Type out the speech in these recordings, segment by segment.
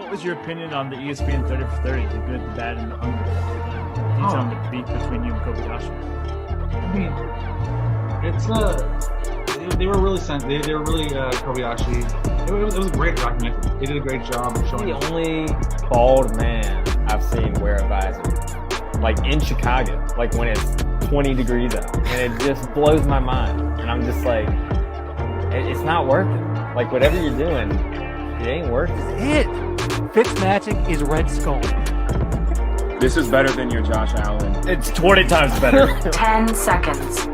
what was your opinion on the ESPN 30 for 30, the good, the bad, and the ugly? Detail the beef between you and Kobayashi. I mean, they were really they were really Kobayashi. It was a great documentary. They did a great job of showing. The only bald man I've seen wear a visor, like in Chicago, like when it's 20 degrees out, and it just blows my mind. And I'm just like, it's not worth it. Like whatever you're doing, it ain't worth it. Fitzmagic is Red Skull. This is better than your Josh Allen. It's 20 times better. 10 seconds.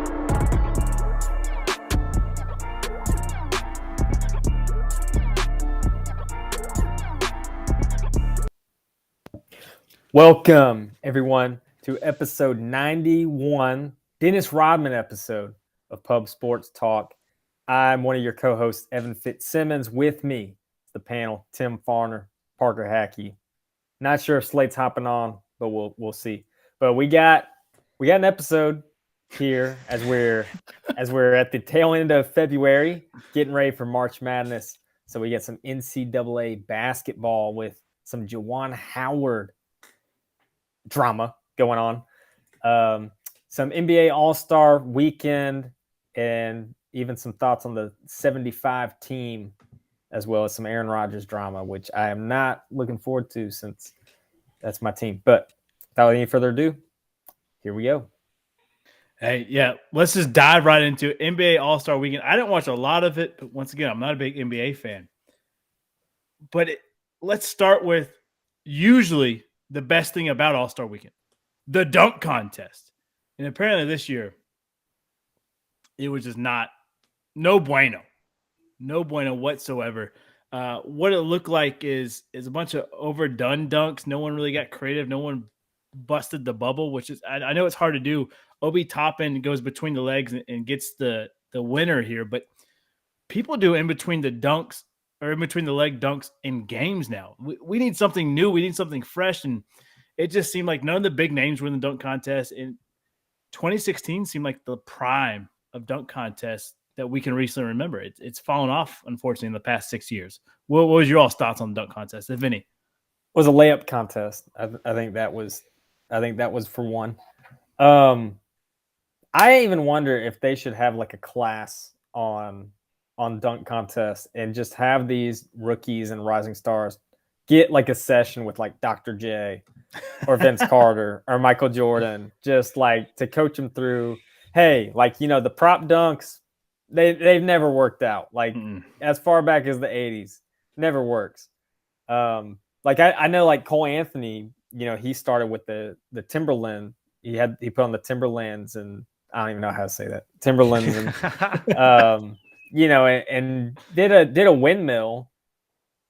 Welcome, everyone, to episode 91, Dennis Rodman episode of Pub Sports Talk. I'm one of your co-hosts, Evan Fitzsimmons. With me, the panel, Tim Farner, Parker Hackey. Not sure if Slate's hopping on, but we'll see. But we got an episode here as we're at the tail end of February, getting ready for March Madness. So we get some NCAA basketball with some Juwan Howard drama going on. Some NBA All-Star weekend and even some thoughts on the 75 team, as well as some Aaron Rodgers drama, which I am not looking forward to since that's my team. But without any further ado, here we go. Hey, yeah, let's just dive right into it. NBA All-Star Weekend. I didn't watch a lot of it, but once again, I'm not a big NBA fan. But let's start with usually the best thing about All-Star Weekend, the dunk contest. And apparently this year, it was just no bueno whatsoever. What it looked like is a bunch of overdone dunks. No one really got creative. No one busted the bubble, which is, I know it's hard to do. Obi Toppin goes between the legs and gets the winner here, but people do in between the dunks or in between the leg dunks in games now. We need something new. We need something fresh. And it just seemed like none of the big names were in the dunk contest. In 2016 seemed like the prime of dunk contests that we can recently remember. It's fallen off, unfortunately, in the past 6 years. What was your all's thoughts on the dunk contest, if any? It was a layup contest. I think that was for one. I even wonder if they should have like a class on dunk contests and just have these rookies and rising stars get like a session with like Dr. J or Vince Carter or Michael Jordan, just like to coach them through, hey, like, you know, the prop dunks, they've never worked out. Like as far back as the 80s, never works. Like I know like Cole Anthony, you know, he started with the Timberland. He put on the Timberlands, and I don't even know how to say that. Timberlands and you know, and did a windmill,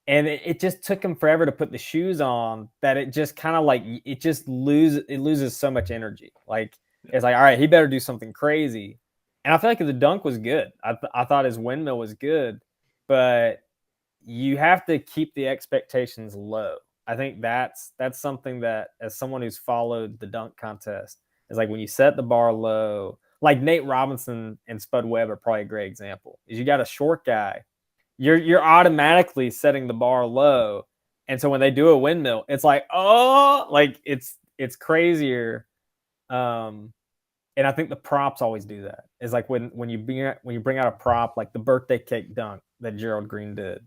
and it just took him forever to put the shoes on that it just kind of like it loses so much energy. Like it's like, all right, he better do something crazy. And I feel like the dunk was good. I thought his windmill was good, but you have to keep the expectations low. I think that's something that, as someone who's followed the dunk contest, is like when you set the bar low, like Nate Robinson and Spud Webb are probably a great example. Is you got a short guy, you're automatically setting the bar low, and so when they do a windmill, it's like, oh, like it's crazier. And I think the props always do that. It's like when you bring out a prop, like the birthday cake dunk that Gerald Green did,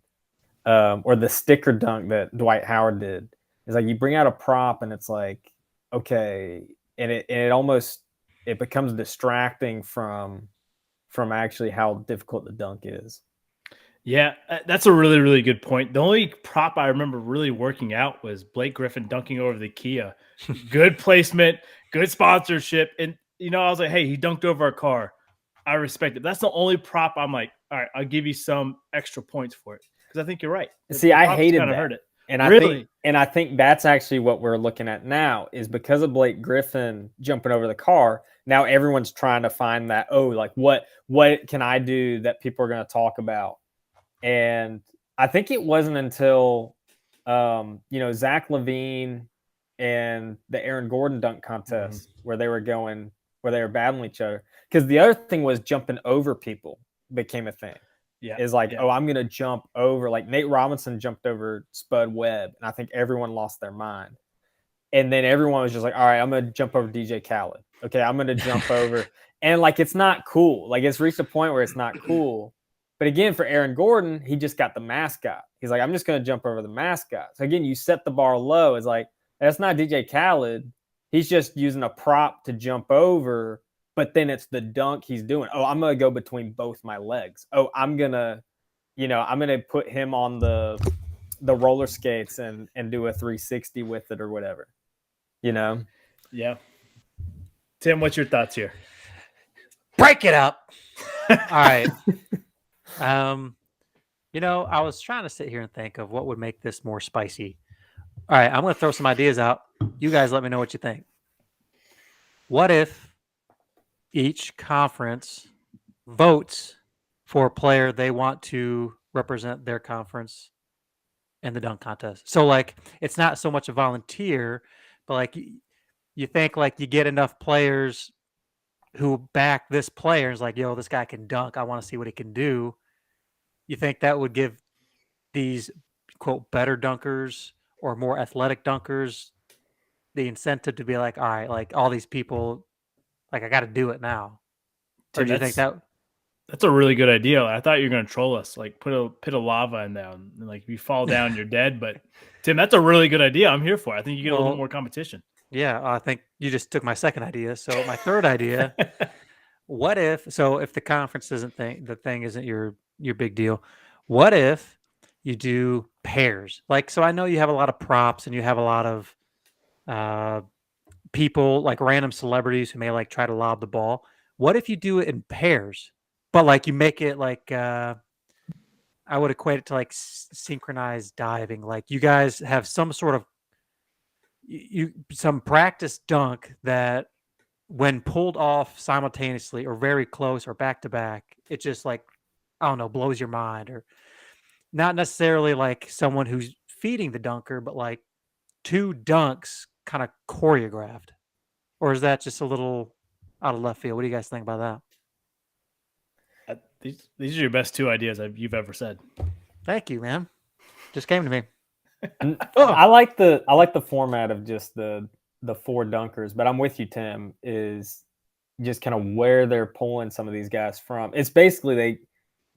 or the sticker dunk that Dwight Howard did. It's like you bring out a prop and it's like, okay, and it becomes distracting from actually how difficult the dunk is. Yeah, that's a really, really good point. The only prop I remember really working out was Blake Griffin dunking over the Kia. Good placement, good sponsorship. And, you know, I was like, hey, he dunked over our car. I respect it. That's the only prop I'm like, all right, I'll give you some extra points for it. Because I think you're right. See, I hated that. Hurt it. And really? I think that's actually what we're looking at now is because of Blake Griffin jumping over the car. Now everyone's trying to find that, oh, like what can I do that people are going to talk about? And I think it wasn't until, you know, Zach LaVine and the Aaron Gordon dunk contest where they were battling each other. Because the other thing was jumping over people became a thing. Yeah. Is like, yeah. oh, I'm gonna jump over. Like Nate Robinson jumped over Spud Webb, and I think everyone lost their mind. And then everyone was just like, all right, I'm gonna jump over DJ Khaled. Okay, I'm gonna jump over. And like it's not cool. Like it's reached a point where it's not cool. But again, for Aaron Gordon, he just got the mascot. He's like, I'm just gonna jump over the mascot. So again, you set the bar low. It's like, that's not DJ Khaled. He's just using a prop to jump over, but then it's the dunk he's doing. Oh, I'm gonna go between both my legs. Oh, I'm gonna put him on the roller skates and do a 360 with it or whatever. Yeah. Tim, what's your thoughts here? Break it up. All right. I was trying to sit here and think of what would make this more spicy. All right, I'm going to throw some ideas out. You guys let me know what you think. What if each conference votes for a player they want to represent their conference in the dunk contest? So, like, it's not so much a volunteer, but, like, you think, like, you get enough players who back this player and is like, yo, this guy can dunk. I want to see what he can do. You think that would give these, quote, better dunkers or more athletic dunkers the incentive to be like, all right, like all these people, like I got to do it now? Or do you think that's a really good idea? I thought you were going to troll us, like put a pit of lava in there, and like if you fall down, you're dead. But Tim, that's a really good idea. I'm here for it. I think you get a little more competition. Yeah, I think you just took my second idea. So my third idea, if the conference isn't the thing isn't your big deal, what if you do pairs? Like, so I know you have a lot of props and you have a lot of people, like random celebrities who may like try to lob the ball. What if you do it in pairs, but like you make it like I would equate it to like synchronized diving. Like you guys have some sort of some practice dunk that when pulled off simultaneously or very close or back to back, it just like, I don't know, blows your mind. Or not necessarily like someone who's feeding the dunker, but like two dunks kind of choreographed. Or is that just a little out of left field? What do you guys think about that? These are your best two ideas you've ever said. Thank you, man. Just came to me. I like the format of just the four dunkers, but I'm with you, Tim, is just kind of where they're pulling some of these guys from. It's basically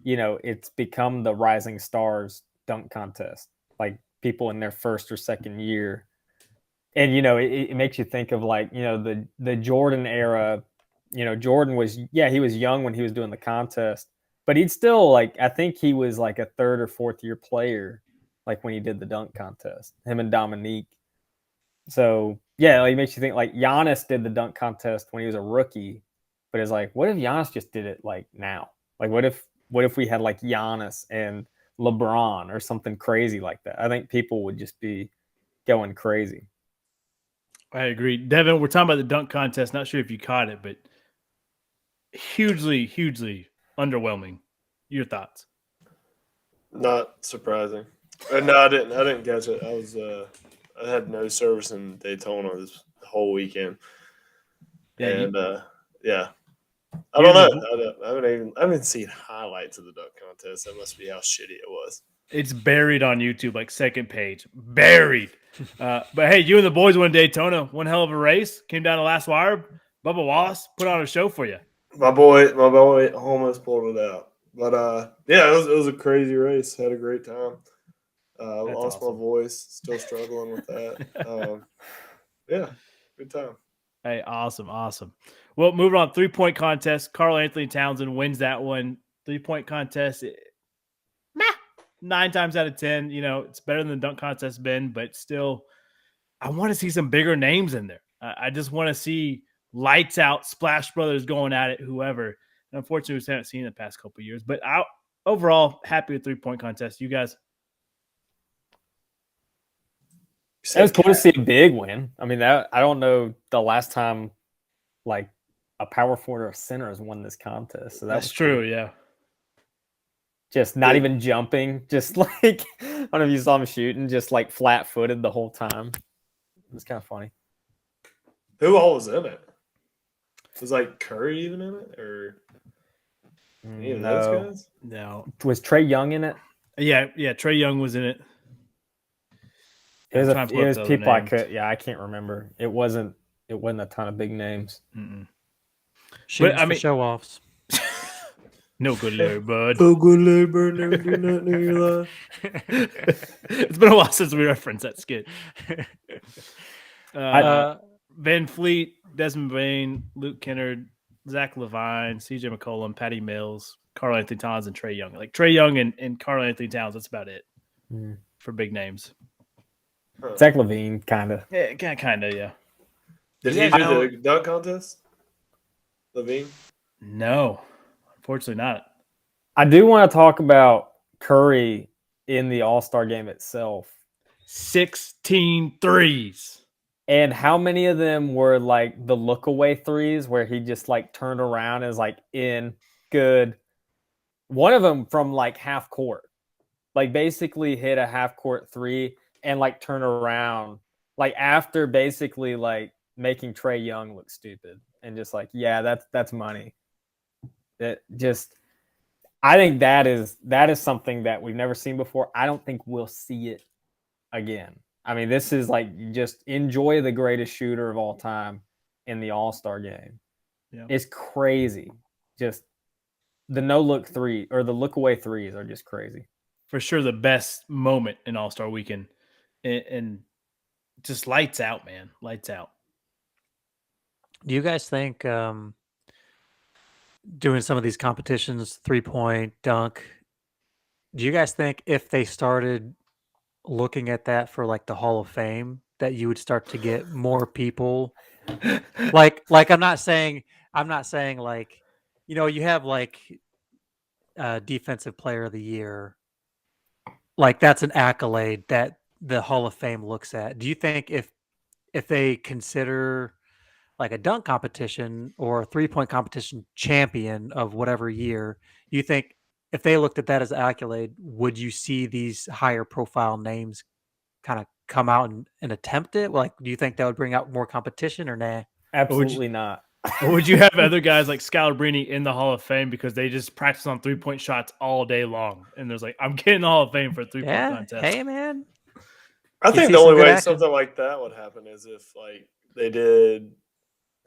it's become the Rising Stars dunk contest, like people in their first or second year. And, it makes you think of like, the Jordan era. Jordan was, he was young when he was doing the contest, but he'd still like, I think he was like a third or fourth year player, like when he did the dunk contest, him and Dominique. So yeah, it makes you think like Giannis did the dunk contest when he was a rookie, but it's like, what if Giannis just did it like now? Like, what if we had like Giannis and LeBron or something crazy like that? I think people would just be going crazy. I agree. Devin, we're talking about the dunk contest. Not sure if you caught it, but hugely, hugely underwhelming. Your thoughts? Not surprising. No, I didn't catch it. I had no service in Daytona this whole weekend. I don't know. I haven't seen highlights of the dunk contest. That must be how shitty it was. It's buried on YouTube, like second page, buried. But hey, you and the boys won Daytona. One hell of a race. Came down to last wire. Bubba Wallace put on a show for you. My boy almost pulled it out. But it was a crazy race. Had a great time. Lost awesome. My voice. Still struggling with that. Good time. Hey, awesome. Well, moving on, 3-point contest. Karl Anthony Townsend wins that one. 3-point contest. 9 times out of 10, it's better than the dunk contest been, but still, I want to see some bigger names in there. I just want to see lights out, Splash Brothers going at it, whoever. And unfortunately, we haven't seen it the past couple of years. But overall, happy with 3-point contest. You guys? It was cool to see a big win. I mean, I don't know the last time like a power forward or a center has won this contest. So that's true, cool. Yeah. Just not even jumping, just like I don't know if you saw him shooting, just like flat-footed the whole time. It was kind of funny. Who all was in it? Was like Curry even in it, or Any of those No. guys? No. Was Trey Young in it? Yeah. Trey Young was in it. It was, I'm trying to pull it up was the other people I names. could. Yeah, I can't remember. It wasn't a ton of big names. Mm-mm. Shootings I for mean- show offs. No good Larry Bud. Oh, good labor, never do nothing in your life. It's been a while since we referenced that skit. Van Fleet, Desmond Bain, Luke Kennard, Zach Levine, CJ McCollum, Patty Mills, Carl Anthony Towns, and Trey Young. Like Trey Young and Carl Anthony Towns, that's about it for big names. Zach Levine, kind of. Yeah, kind of, yeah. Did You he guys do know- the dunk contest? Levine? No, unfortunately not. I do want to talk about Curry in the All-Star game itself. 16 threes. And how many of them were like the look away threes where he just like turned around and is like in good. One of them from like half court, like basically hit a half court three and like turn around, like after basically like making Trey Young look stupid and just like, yeah, that's money. That just, I think that is something that we've never seen before. I don't think we'll see it again. I mean, this is like just enjoy the greatest shooter of all time in the All-Star game. Yeah. It's crazy. Just the no-look three or the look-away threes are just crazy. For sure the best moment in All-Star Weekend. And just lights out, man. Lights out. Do you guys think doing some of these competitions, 3-point, dunk, do you guys think if they started looking at that for like the Hall of Fame, that you would start to get more people? like I'm not saying like, you have like defensive player of the year. Like that's an accolade that the Hall of Fame looks at. Do you think if they consider like a dunk competition or a 3-point competition champion of whatever year, you think if they looked at that as an accolade, would you see these higher profile names kind of come out and attempt it? Like, do you think that would bring out more competition or nah? Absolutely not. Or would you have other guys like Scalabrine in the Hall of Fame because they just practice on 3-point shots all day long? And there's like, I'm getting the Hall of Fame for a 3-point Yeah. contest. Hey, man. I You think see the some only good way action. something like that would happen is if like they did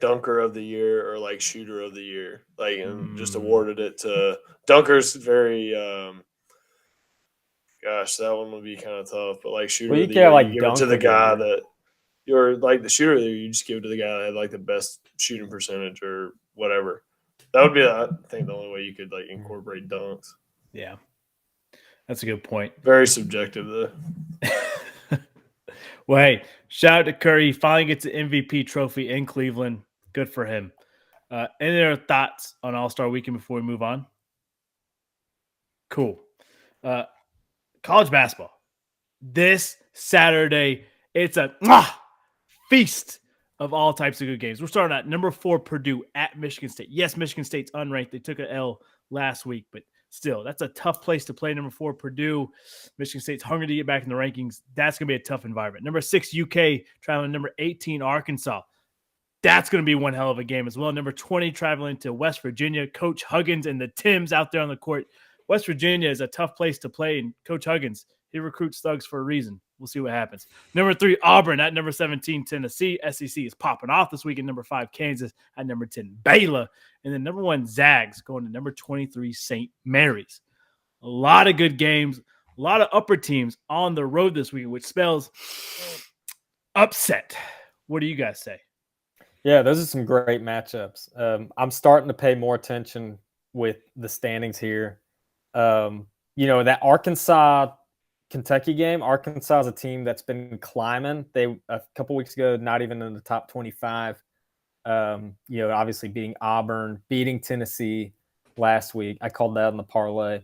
Dunker of the Year or like Shooter of the Year, like and just awarded it to Dunker's very. Gosh, that one would be kind of tough. But like Shooter Well, you of the could have, Year, like, you give it Dunk to the of the guy Year. that you're like the Shooter of the Year. You just give it to the guy that had like the best shooting percentage or whatever. That would be, I think, the only way you could like incorporate dunks. Yeah. That's a good point. Very subjective though. Well, hey, shout out to Curry. He finally gets the MVP trophy in Cleveland. Good for him. Any other thoughts on All-Star Weekend before we move on? Cool. College basketball. This Saturday, it's a feast of all types of good games. We're starting at number 4 Purdue at Michigan State. Yes, Michigan State's unranked. They took an L last week, but still, that's a tough place to play. Number 4 Purdue. Michigan State's hungry to get back in the rankings. That's going to be a tough environment. Number 6 UK traveling number 18 Arkansas. That's going to be one hell of a game as well. Number 20 traveling to West Virginia. Coach Huggins and the Tims out there on the court. West Virginia is a tough place to play, and Coach Huggins, he recruits thugs for a reason. We'll see what happens. Number 3, Auburn at number 17, Tennessee. SEC is popping off this week at number 5, Kansas at number 10, Baylor. And then number 1, Zags going to number 23, St. Mary's. A lot of good games, a lot of upper teams on the road this week, which spells upset. What do you guys say? Yeah, those are some great matchups. I'm starting to pay more attention with the standings here. That Arkansas-Kentucky game, Arkansas is a team that's been climbing. They, a couple weeks ago, not even in the top 25. Obviously beating Auburn, beating Tennessee last week. I called that on the parlay.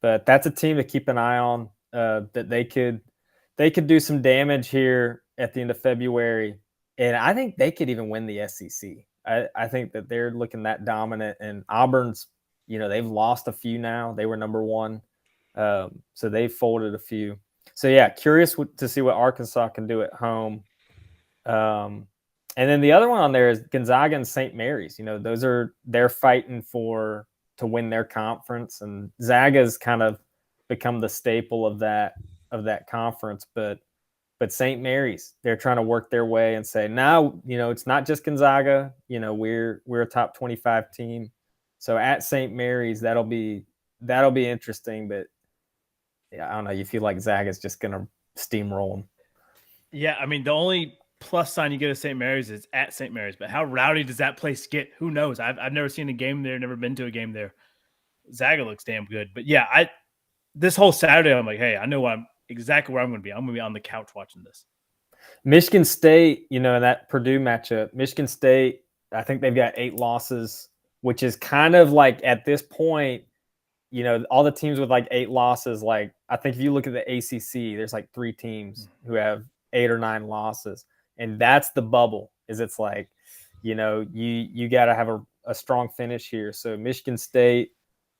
But that's a team to keep an eye on, that they could do some damage here at the end of February. And I think they could even win the SEC. I think that they're looking that dominant. And Auburn's, they've lost a few now. They were number 1. So they've folded a few. So, yeah, curious to see what Arkansas can do at home. And then the other one on there is Gonzaga and St. Mary's. They're fighting for win their conference, and Zaga's kind of become the staple of that conference. But St. Mary's, they're trying to work their way and say, now, it's not just Gonzaga. We're a top 25 team. So at St. Mary's, that'll be interesting. But yeah, I don't know. You feel like Zaga's just gonna steamroll them. Yeah, I mean, the only plus sign you get at St. Mary's is at St. Mary's, but how rowdy does that place get? Who knows? I've never seen a game there, never been to a game there. Zaga looks damn good. But yeah, this whole Saturday, I'm like, hey, I know exactly where I'm going to be. I'm going to be on the couch watching this. Michigan State, in that Purdue matchup, Michigan State, I think they've got 8 losses, which is kind of like at this point, all the teams with like 8 losses, like I think if you look at the ACC, there's like 3 teams who have 8 or 9 losses. And that's the bubble, is it's like, you got to have a strong finish here. So Michigan State,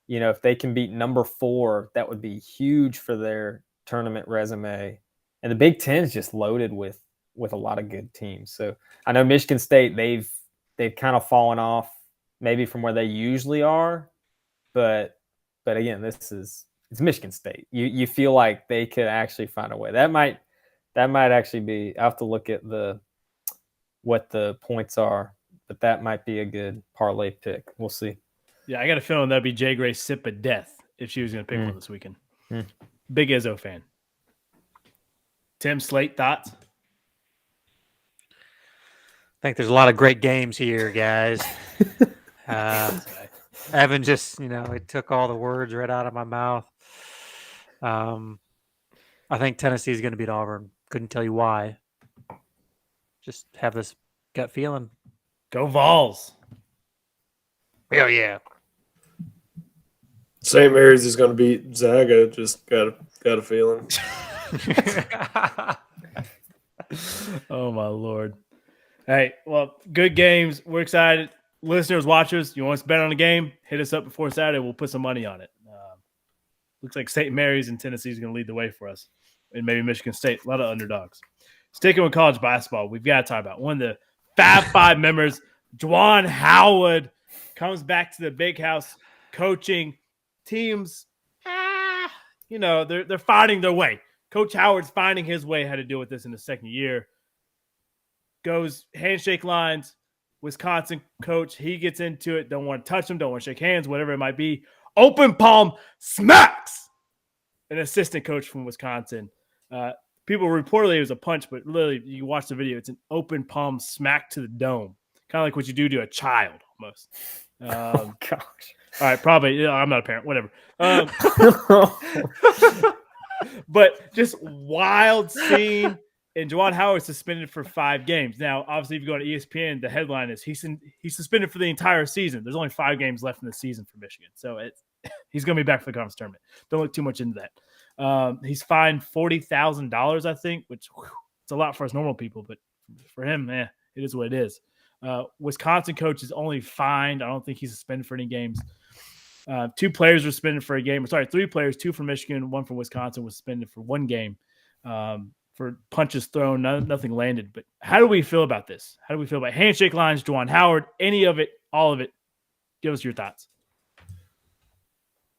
if they can beat number 4, that would be huge for their tournament resume. And the Big Ten is just loaded with a lot of good teams. So I know Michigan State, they've kind of fallen off maybe from where they usually are, but again, it's Michigan State. You feel like they could actually find a way. That might actually be. I have to look at what the points are, but that might be a good parlay pick. We'll see. Yeah, I got a feeling that'd be Jay Gray's sip of death if she was going to pick one this weekend. Big Izzo fan. Tim, Slate, thoughts? I think there's a lot of great games here, guys. Evan just, it took all the words right out of my mouth. I think Tennessee is going to beat Auburn. Couldn't tell you why. Just have this gut feeling. Go Vols. Hell yeah. St. Mary's is going to beat Zaga. Just got a feeling. Oh, my Lord. Hey, well, good games. We're excited. Listeners, watchers, you want us to bet on a game? Hit us up before Saturday. We'll put some money on it. Looks like St. Mary's and Tennessee is going to lead the way for us. And maybe Michigan State. A lot of underdogs. Sticking with college basketball, we've got to talk about one of the Fab Five members, Juwan Howard, comes back to the big house coaching teams. They're finding their way. Coach Howard's finding his way how to deal with this in the second year. Goes handshake lines. Wisconsin coach, he gets into it. Don't want to touch him. Don't want to shake hands, whatever it might be. Open palm smacks an assistant coach from Wisconsin. People reportedly it was a punch, but literally you watch the video. It's an open palm smack to the dome. Kind of like what you do to a child almost. Oh, gosh. All right, probably. I'm not a parent, whatever. But just wild scene. And Juwan Howard suspended for 5 games. Now, obviously, if you go to ESPN, the headline is he's suspended for the entire season. There's only 5 games left in the season for Michigan. So he's going to be back for the conference tournament. Don't look too much into that. He's fined $40,000, I think, which it's a lot for us normal people. But for him, it is what it is. Wisconsin coach is only fined. I don't think he's suspended for any games. 2 players were suspended for a game. Sorry, 3 players, 2 from Michigan, 1 from Wisconsin was suspended for 1 game. For punches thrown, nothing landed. But how do we feel about this? How do we feel about handshake lines, Juwan Howard, any of it, all of it? Give us your thoughts.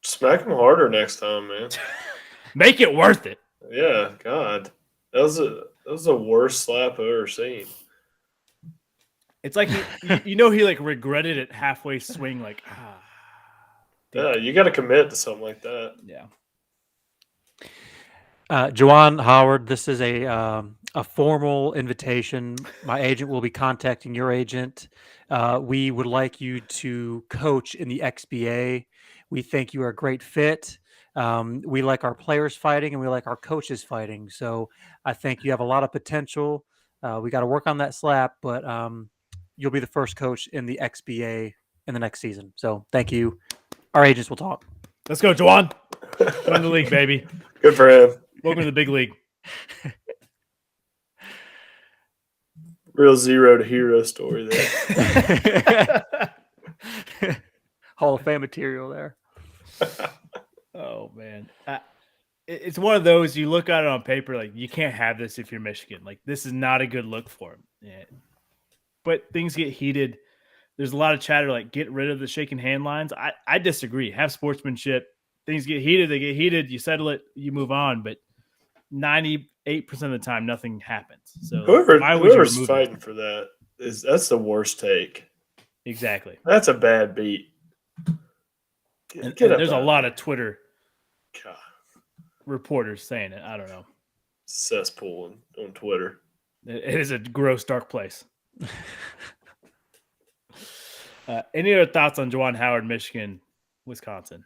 Smack him harder next time, man. Make it worth it. Yeah, God. That was the worst slap I've ever seen. It's like he like regretted it halfway swing, like Yeah, you got to commit to something like that. Yeah. Juwan Howard, this is a formal invitation. My agent will be contacting your agent. We would like you to coach in the XBA. We think you are a great fit. We like our players fighting and we like our coaches fighting. So I think you have a lot of potential. We got to work on that slap, but you'll be the first coach in the XBA in the next season. So thank you. Our agents will talk. Let's go, Juwan. Win the league, baby. Good for him. Welcome to the big league. Real zero to hero story there. Hall of Fame material there. Oh, man. It's one of those, you look at it on paper, like, you can't have this if you're Michigan. Like, this is not a good look for him. Yeah. But things get heated. there's a lot of chatter like get rid of the shaking hand lines. I disagree. Have sportsmanship. Things get heated, they get heated. You settle it, you move on. But 98% of the time, nothing happens. So whoever's fighting for that's the worst take. Exactly. That's a bad beat. And there's a lot of Twitter reporters saying it. I don't know. Cesspool on Twitter. It is a gross, dark place. Any other thoughts on Juwan Howard, Michigan, Wisconsin?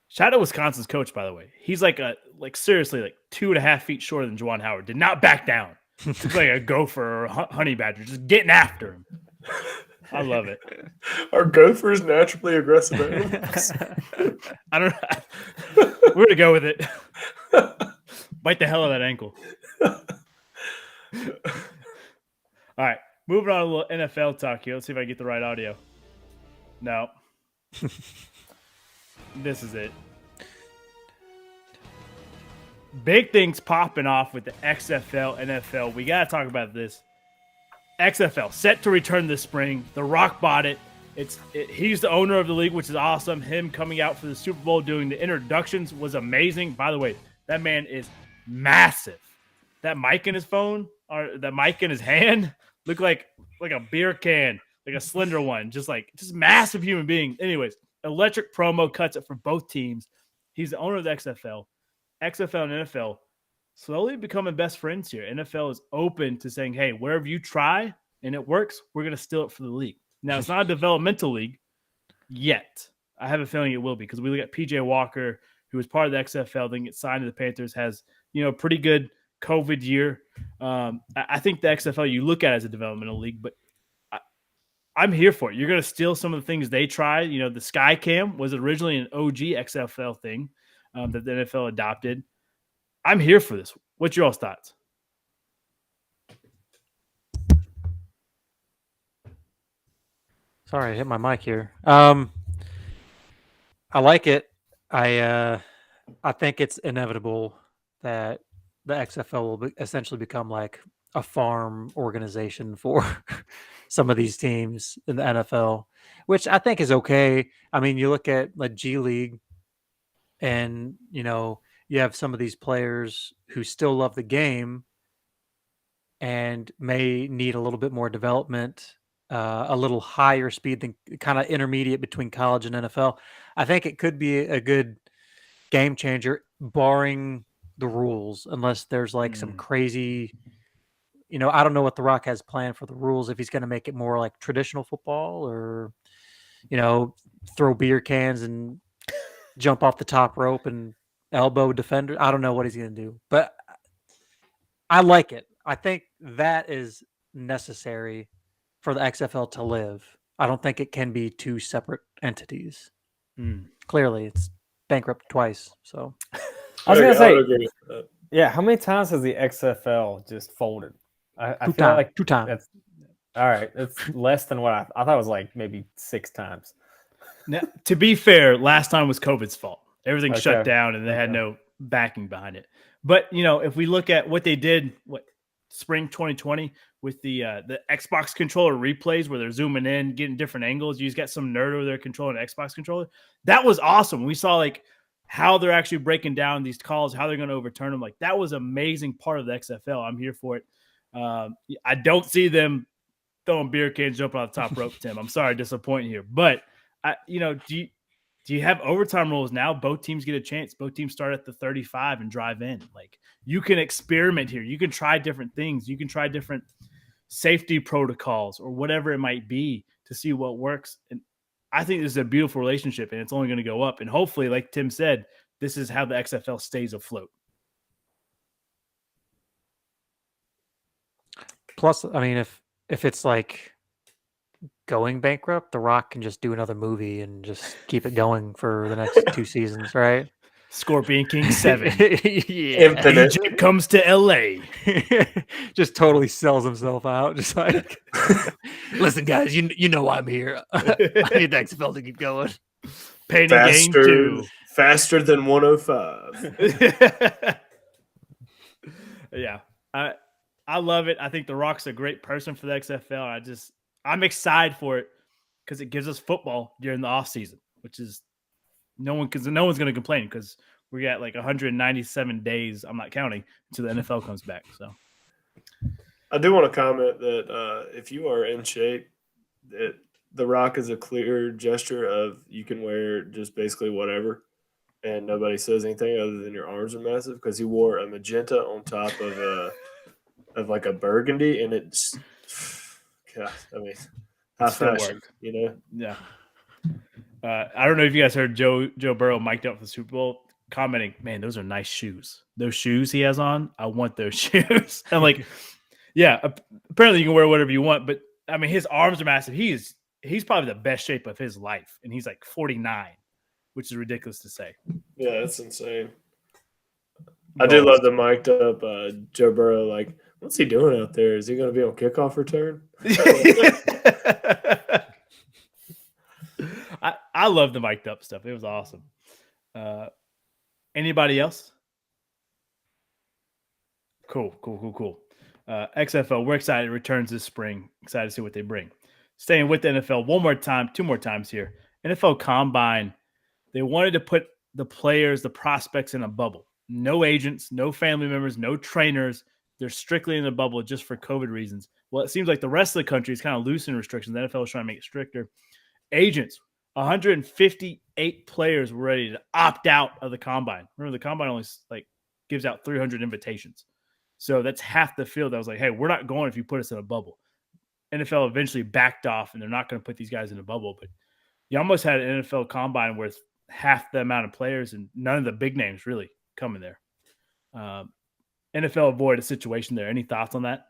Shout out Wisconsin's coach, by the way. He's seriously 2.5 feet shorter than Juwan Howard. Did not back down. Looks like a gopher or a honey badger, just getting after him. I love it. Are gophers naturally aggressive animals? I don't know. We're gonna go with it. Bite the hell out of that ankle. All right, moving on a little NFL talk here. Let's see if I get the right audio. No. This is it. Big things popping off with the XFL, NFL. We got to talk about this. XFL set to return this spring. The Rock bought it. He's the owner of the league, which is awesome. Him coming out for the Super Bowl doing the introductions was amazing. By the way, that man is massive. That mic in his phone or that mic in his hand looked like a beer can, like a slender one, just massive human being. Anyways, electric promo cuts it for both teams. He's the owner of the XFL. XFL and NFL slowly becoming best friends here. NFL is open to saying, hey, wherever you try and it works, we're going to steal it for the league. Now, it's not a developmental league yet. I have a feeling it will be because we look at PJ Walker, who was part of the XFL, then gets signed to the Panthers, has, pretty good COVID year. I think the XFL you look at as a developmental league, but I'm here for it. You're going to steal some of the things they tried. The Sky Cam was originally an OG XFL thing that the NFL adopted. I'm here for this. What's your all's thoughts? Sorry, I hit my mic here. I like it. I think it's inevitable that the XFL will essentially become like a farm organization for some of these teams in the NFL, which I think is okay. I mean, you look at like G League and, you have some of these players who still love the game and may need a little bit more development, a little higher speed than kind of intermediate between college and NFL. I think it could be a good game changer, barring the rules, unless there's some crazy, I don't know what The Rock has planned for the rules, if he's going to make it more like traditional football or, throw beer cans and jump off the top rope and elbow defender. I don't know what he's going to do, but I like it. I think that is necessary for the XFL to live. I don't think it can be two separate entities. Clearly, it's bankrupt twice. So I was going to say, yeah, how many times has the XFL just folded? I feel like 2 times. All right. It's less than what I thought it was like maybe 6 times. Now, to be fair, last time was COVID's fault. Everything shut down and they had no backing behind it. But, if we look at what they did, spring 2020 with the Xbox controller replays where they're zooming in, getting different angles. You just got some nerd over there controlling an Xbox controller. That was awesome. We saw how they're actually breaking down these calls, how they're going to overturn them. That was an amazing part of the XFL. I'm here for it. I don't see them throwing beer cans, jumping on the top rope, Tim. I'm sorry, disappointing here. But, do you have overtime rules now? Both teams get a chance. Both teams start at the 35 and drive in. You can experiment here. You can try different things. You can try different safety protocols or whatever it might be to see what works. And I think this is a beautiful relationship, and it's only going to go up. And hopefully, like Tim said, this is how the XFL stays afloat. Plus, I mean, if it's going bankrupt, The Rock can just do another movie and just keep it going for the next 2 seasons, right? Scorpion King 7. Infinite. Egypt comes to LA. Just totally sells himself out. Just listen, guys, you know I'm here. I need the XFL to keep going. Pain and Gain 2. Faster than 105. Yeah. I love it. I think The Rock's a great person for the XFL. I'm excited for it because it gives us football during the off season, which is no one's going to complain because we got like 197 days. I'm not counting until the NFL comes back. So I do want to comment that if you are in shape, that The Rock is a clear gesture of you can wear just basically whatever, and nobody says anything other than your arms are massive because he wore a magenta on top of like a burgundy, and it's God, I mean, high still fashion, work. you know. yeah. I don't know if you guys heard Joe Burrow mic'd up for the Super Bowl commenting, man, those are nice shoes. Those shoes he has on, I want those shoes. I'm like, yeah, apparently you can wear whatever you want, but I mean, his arms are massive. He's probably the best shape of his life, and he's like 49, which is ridiculous to say. Yeah, that's insane. I do love the mic'd up Joe Burrow. Like, what's he doing out there? Is he going to be on kickoff return? I love the mic'd up stuff. It was awesome. Anybody else? Cool. XFL, we're excited. It returns this spring. Excited to see what they bring. Staying with the NFL two more times here. NFL Combine, they wanted to put the players, the prospects in a bubble. No agents, no family members, no trainers. They're strictly in a bubble just for COVID reasons. Well, it seems like the rest of the country is kind of loosening restrictions. The NFL is trying to make it stricter. Agents, 158 players were ready to opt out of the Combine. Remember, the Combine only gives out 300 invitations. So that's half the field that was like, hey, we're not going if you put us in a bubble. NFL eventually backed off, and they're not going to put these guys in a bubble. But you almost had an NFL Combine with half the amount of players and none of the big names really coming there. NFL avoided a situation there. Any thoughts on that?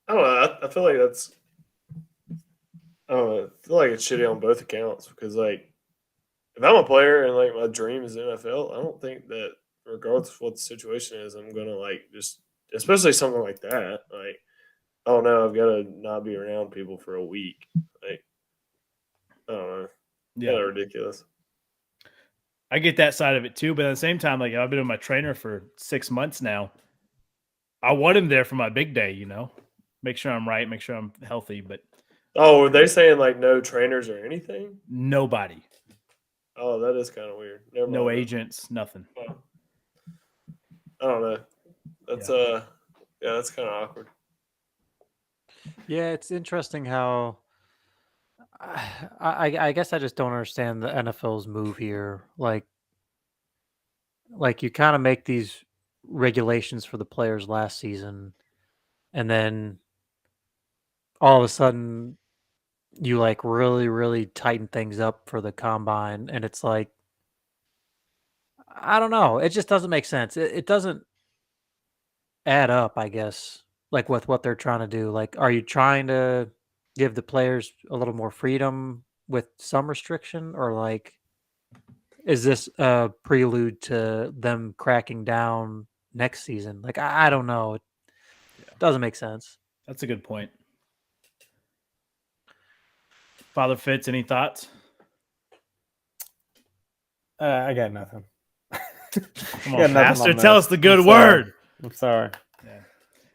I don't know. I feel like that's – I don't know. I feel like it's shitty on both accounts because, like, if I'm a player and, like, my dream is NFL, I don't think that regardless of what the situation is, I'm going to, like, just – especially something like that. Like, oh, no, I've got to not be around people for a week. Like, I don't know. Yeah. Kind of ridiculous. I get that side of it too, but at the same time, like I've been with my trainer for 6 months now. I want him there for my big day, you know, make sure I'm right, make sure I'm healthy. But were they saying like no trainers or anything? Nobody. Oh, that is kind of weird. Never no mind. Agents, nothing. Oh. I don't know. That's that's kind of awkward. Yeah, it's interesting how I guess I just don't understand the NFL's move here. Like you kind of make these regulations for the players last season, and then all of a sudden you like really, really tighten things up for the Combine, and it's like, I don't know. It just doesn't make sense. It doesn't add up, I guess, like with what they're trying to do. Like, are you trying to give the players a little more freedom with some restriction, or like, is this a prelude to them cracking down next season? Like, I don't know. It doesn't make sense. That's a good point. Father Fitz, any thoughts? I got nothing. Come on, Pastor, tell us the good word. I'm sorry. Yeah,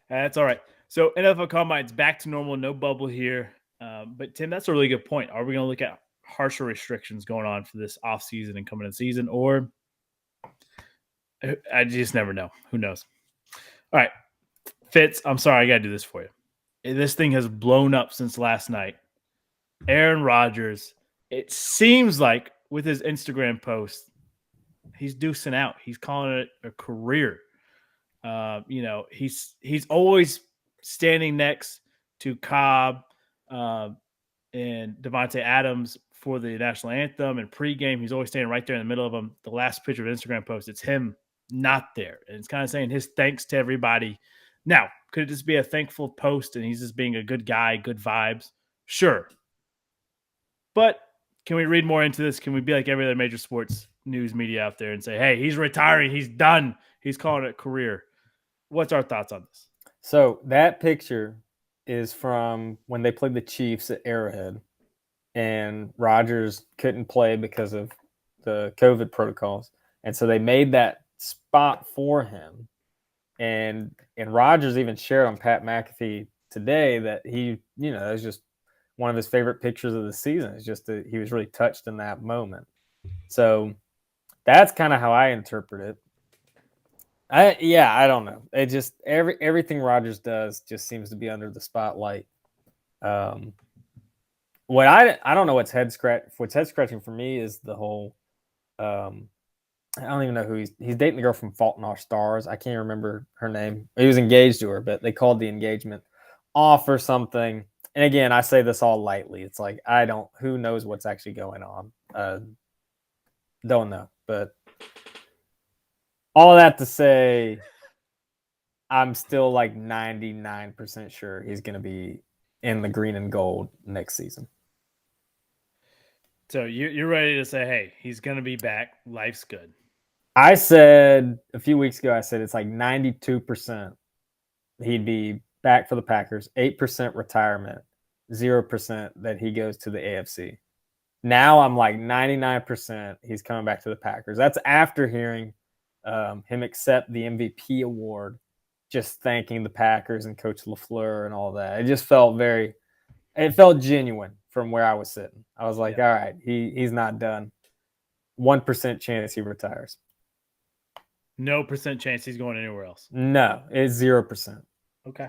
that's all right. So NFL Combine's back to normal, no bubble here. But Tim, that's a really good point. Are we going to look at harsher restrictions going on for this off season and coming in season, or I just never know. Who knows? All right, Fitz, I'm sorry, I got to do this for you. This thing has blown up since last night. Aaron Rodgers, it seems like with his Instagram post, he's deucing out. He's calling it a career. He's always standing next to Cobb and Devontae Adams for the national anthem and pregame. He's always standing right there in the middle of them. The last picture of Instagram post, it's him not there. And it's kind of saying his thanks to everybody. Now, could it just be a thankful post and he's just being a good guy, good vibes? Sure. But can we read more into this? Can we be like every other major sports news media out there and say, hey, he's retiring, he's done, he's calling it a career? What's our thoughts on this? So that picture is from when they played the Chiefs at Arrowhead, and Rodgers couldn't play because of the COVID protocols. And so they made that spot for him. And Rodgers even shared on Pat McAfee today that he, that was just one of his favorite pictures of the season. It's just that he was really touched in that moment. So that's kind of how I interpret it. I don't know. It just everything Rodgers does just seems to be under the spotlight. What I don't know what's head scratching for me is the whole I don't even know who he's dating the girl from Fault in Our Stars. I can't remember her name. He was engaged to her, but they called the engagement off or something. And again, I say this all lightly. It's like who knows what's actually going on. Don't know. But all that to say, I'm still like 99% sure he's going to be in the green and gold next season. So you're ready to say, hey, he's going to be back. Life's good. I said a few weeks ago, it's like 92% he'd be back for the Packers, 8% retirement, 0% that he goes to the AFC. Now I'm like 99% he's coming back to the Packers. That's after hearing him accept the MVP award, just thanking the Packers and Coach LaFleur and all that. It just felt genuine from where I was sitting. I was like, all right, he's not done. 1% chance he retires. No percent chance he's going anywhere else. No, it's 0%. Okay.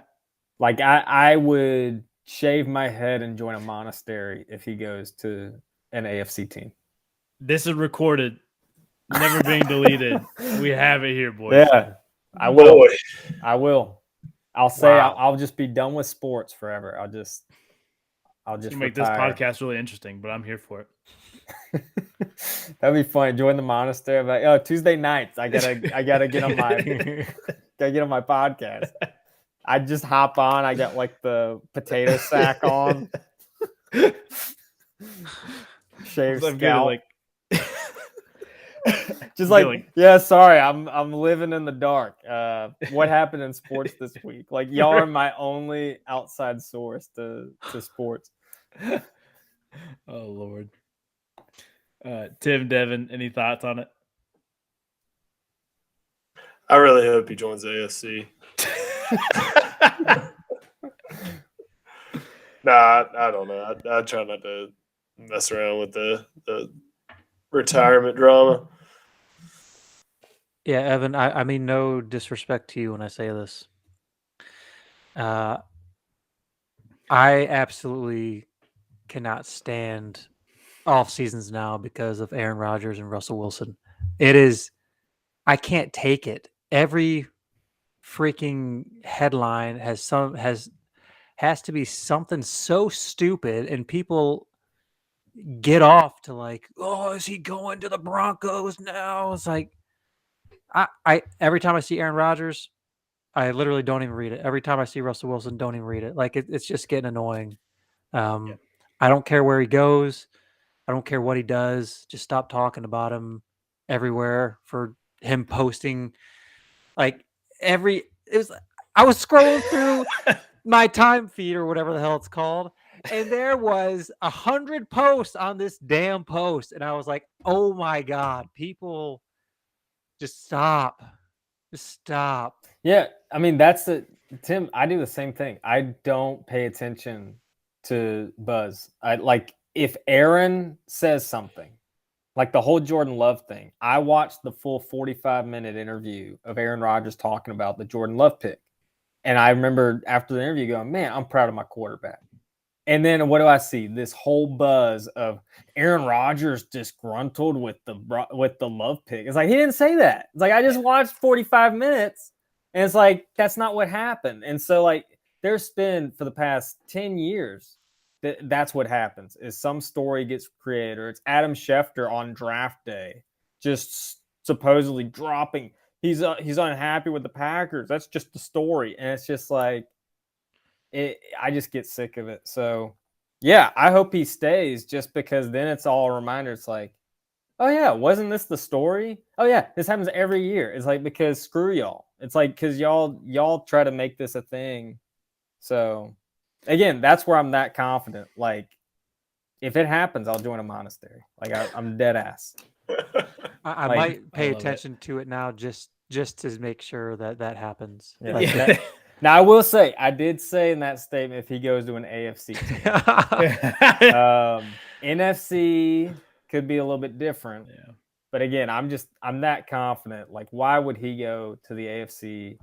Like I would shave my head and join a monastery if he goes to an AFC team. This is recorded, never being deleted. We have it here, boys. Yeah, I will. Boy. I will. I'll say Wow. I'll just be done with sports forever. I'll just You make this retire. podcast really interesting, but I'm here for it. That'd be fun. Join the monastery. I'm like, oh, Tuesday nights. I gotta get on my podcast. I just hop on. I got like the potato sack on. Shave I'm scalp. getting Just like, Feeling. yeah, sorry, I'm living in the dark. What happened in sports this week? Like, y'all are my only outside source to sports. Oh Lord. Tim, Devin, any thoughts on it? I really hope he joins the AFC. Nah, I don't know. I try not to mess around with the retirement drama. Yeah, Evan, I mean no disrespect to you when I say this. I absolutely cannot stand off seasons now because of Aaron Rodgers and Russell Wilson. I can't take it. Every freaking headline has to be something so stupid, and people get off to like, oh, is he going to the Broncos now? It's like, I every time I see Aaron Rodgers, I literally don't even read it. Every time I see Russell Wilson, don't even read it. Like it's just getting annoying. I don't care where he goes. I don't care what he does. Just stop talking about him everywhere for him posting. Like I was scrolling through my time feed or whatever the hell it's called, and there was 100 posts on this damn post, and I was like, oh my God, people just stop. Just stop. Yeah, I mean Tim. I do the same thing. I don't pay attention to buzz. If Aaron says something, like the whole Jordan Love thing. I watched the full 45-minute interview of Aaron Rodgers talking about the Jordan Love pick, and I remember after the interview going, "Man, I'm proud of my quarterback." And then what do I see? This whole buzz of Aaron Rodgers disgruntled with the Love pick. It's like he didn't say that. It's like I just watched 45 minutes, and it's like that's not what happened. And so like there's been for the past 10 years that's what happens is some story gets created, or it's Adam Schefter on draft day just supposedly dropping. He's unhappy with the Packers. That's just the story, and it's just like. I just get sick of it. So, yeah, I hope he stays just because then it's all a reminder. It's like, oh, yeah, wasn't this the story? Oh, yeah, this happens every year. It's like because screw y'all. It's like because y'all try to make this a thing. So, again, that's where I'm that confident. Like, if it happens, I'll join a monastery. Like, I'm dead ass. I Like, might pay I love attention to it now just to make sure that happens. Yeah. Like, Yeah. Now I will say, I did say in that statement if he goes to an AFC team. NFC could be a little bit different. Yeah. But again, I'm that confident. Like, why would he go to the AFC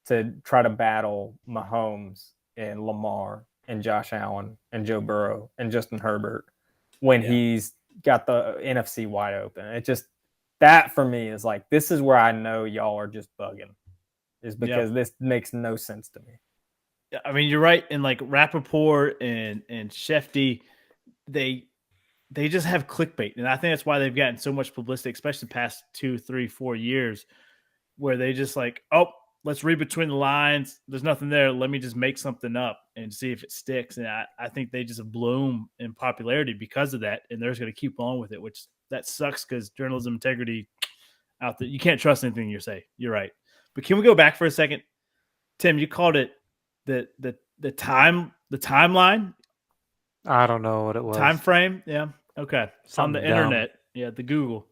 to try to battle Mahomes and Lamar and Josh Allen and Joe Burrow and Justin Herbert when he's got the NFC wide open? It just, that for me is like, this is where I know y'all are just bugging, is because this makes no sense to me. I mean, you're right. And like Rappaport and Shefty, they just have clickbait. And I think that's why they've gotten so much publicity, especially the past 2, 3, 4 years, where they just like, oh, let's read between the lines. There's nothing there. Let me just make something up and see if it sticks. And I think they just bloom in popularity because of that. And they're just going to keep on with it, which that sucks because journalism integrity out there. You can't trust anything you say. You're right. But can we go back for a second? Tim, you called it the timeline. I don't know what it was. Time frame. Yeah. Okay. Something on the dumb. internet. Yeah. The Google.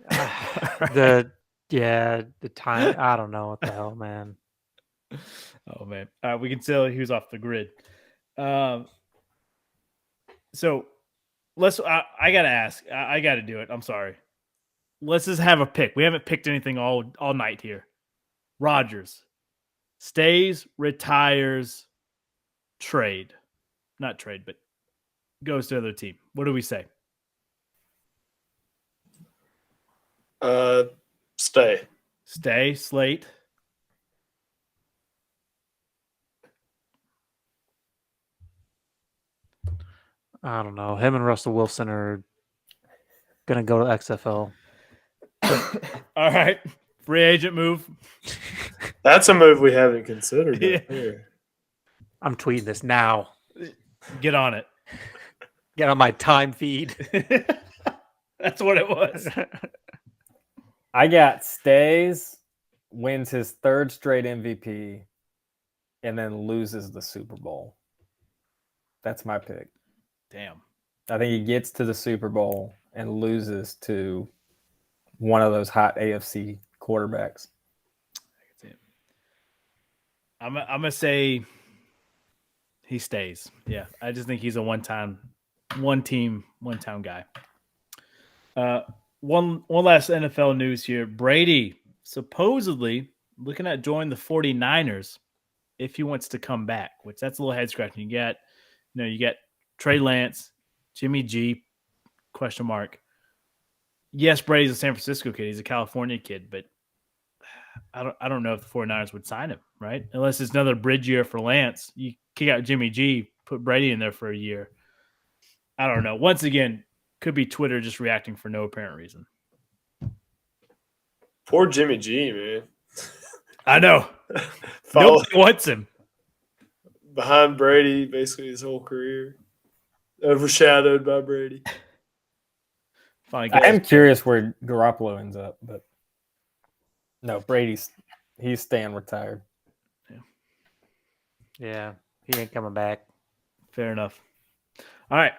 the time. I don't know what the hell, man. Oh man. We can tell he was off the grid. So let's, I got to ask, I got to do it. I'm sorry. Let's just have a pick. We haven't picked anything all night here. Rodgers stays, retires, trade. Not trade, but goes to another team. What do we say? Stay. Stay, Slate. I don't know. Him and Russell Wilson are gonna go to XFL. All right. Free agent move. That's a move we haven't considered yet Yeah. here. I'm tweeting this now. Get on it. Get on my time feed. That's what it was. I got stays, wins his 3rd straight MVP, and then loses the Super Bowl. That's my pick. Damn. I think he gets to the Super Bowl and loses to one of those hot AFC quarterbacks. I'm gonna say he stays. Yeah, I just think he's a one team, one town guy. One last NFL news here. Brady supposedly looking at joining the 49ers if he wants to come back, which that's a little head scratching. You get Trey Lance, Jimmy G, ? Yes, Brady's a San Francisco kid. He's a California kid, but I don't know if the 49ers would sign him, right? Unless it's another bridge year for Lance. You kick out Jimmy G, put Brady in there for a year. I don't know. Once again, could be Twitter just reacting for no apparent reason. Poor Jimmy G, man. I know. Follow Nobody wants him. behind Brady basically his whole career. Overshadowed by Brady. Fine, I am curious where Garoppolo ends up, but no, he's staying retired. Yeah, he ain't coming back. Fair enough. All right.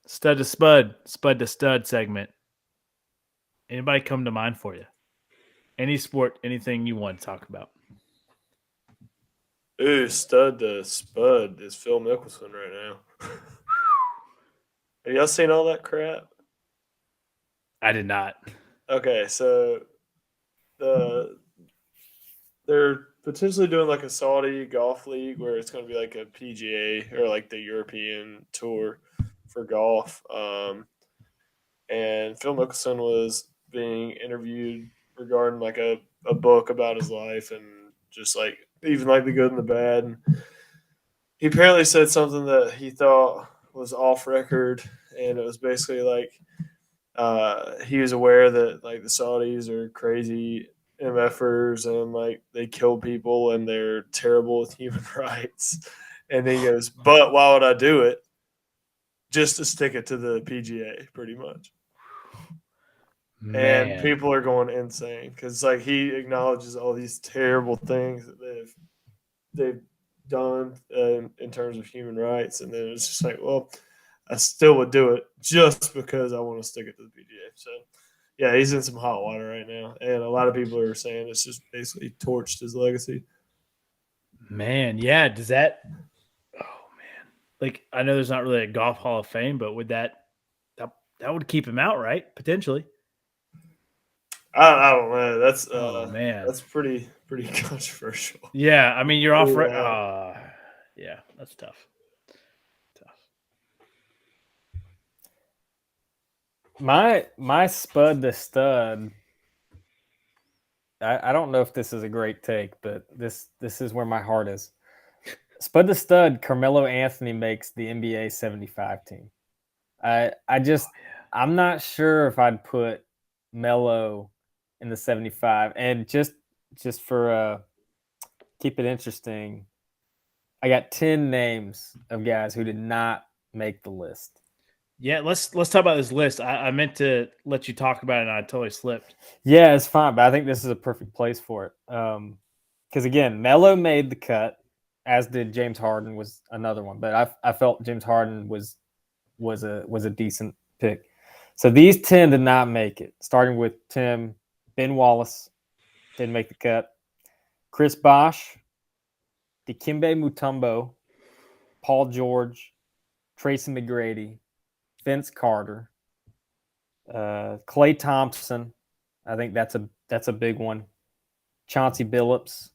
Stud to spud to stud segment. Anybody come to mind for you? Any sport, anything you want to talk about? Ooh, stud to spud is Phil Mickelson right now. Have y'all seen all that crap? I did not. Okay, so they're potentially doing like a Saudi golf league where it's going to be like a PGA or like the European tour for golf. And Phil Mickelson was being interviewed regarding like a book about his life and just like even like the good and the bad. And he apparently said something that he thought was off record, and it was basically like he was aware that like the Saudis are crazy MFers and like they kill people and they're terrible with human rights. And then he goes, but why would I do it? Just to stick it to the PGA, pretty much. Man. And people are going insane because like he acknowledges all these terrible things that they've done in terms of human rights, and then it's just like, well, I still would do it just because I want to stick it to the PGA. So yeah, he's in some hot water right now, and a lot of people are saying it's just basically torched his legacy. Man, yeah. Does that? Oh man, like I know there's not really a golf Hall of Fame, but would that would keep him out, right? Potentially. I don't know. Oh man. That's pretty controversial. Yeah, I mean you're off. Yeah. Yeah, that's tough. Tough. My Spud the Stud. I don't know if this is a great take, but this is where my heart is. Spud the Stud, Carmelo Anthony makes the NBA 75 team. I'm not sure if I'd put Melo in the 75. And just for keep it interesting, I got 10 names of guys who did not make the list. Yeah, let's talk about this list. I meant to let you talk about it, and I totally slipped. Yeah, it's fine, but I think this is a perfect place for it. Because again, Melo made the cut, as did James Harden was another one. But I felt James Harden was a decent pick. So these 10 did not make it. Starting with Tim, Ben Wallace didn't make the cut. Chris Bosh, Dikembe Mutombo, Paul George, Tracy McGrady, Vince Carter, Klay Thompson. I think that's a big one. Chauncey Billups,